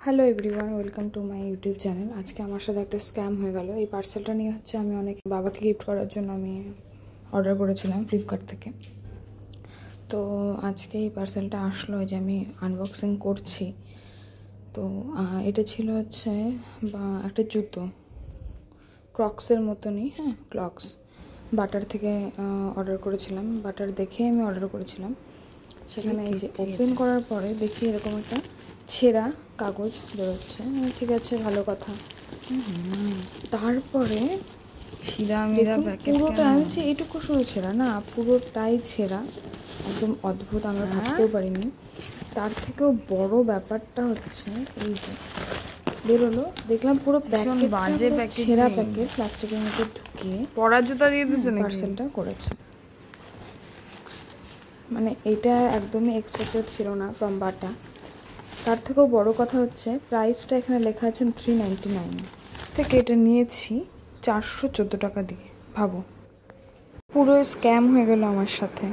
Hello everyone, welcome to my YouTube channel. আজকে আমার সাথে একটা স্ক্যাম হয়ে গেল। এই পার্সেলটা নিয়ে আমি অনেক বাবাকে গিফট করার জন্য আমি অর্ডার করেছিলাম ফ্লিপকার্ট থেকে। তো আজকে এই পার্সেলটা আসলো, যে আমি আনবক্সিং করছি। তো এটা ছিল বা একটা জুতো, ক্রক্সের মতনই। হ্যাঁ, ক্রক্স। বাটার থেকে অর্ডার করেছিলাম, বাটার দেখে আমি অর্ডার করেছিলাম। সেখানে এই যে ওপেন করার পরে দেখি এরকম একটা ছেঁড়া কাগজ বেরোচ্ছে। ঠিক আছে, ভালো কথা। তারপরে পুরোটা আনছি, এইটুকু শুধু ছেঁড়া না, পুরোটাই ছেঁড়া, একদম অদ্ভুত। আমরা ভাবতেও পারিনি। তার থেকেও বড় ব্যাপারটা এই যে বেরোলো, দেখলাম পুরো ছেঁড়া প্যাকেট প্লাস্টিকের মধ্যে ঢুকিয়ে পরা জুতা দিয়ে দিয়েছে পার্সেলটা করেছে। মানে এটা একদমই এক্সপেক্টেড ছিল না ফ্রম বাটা। তার থেকেও বড় কথা প্রাইসটা এখানে লেখা আছে 399 থেকে, এটা নিয়েছি 414 টাকা দিয়ে। ভাবো, পুরো স্ক্যাম হয়ে গেল আমার সাথে।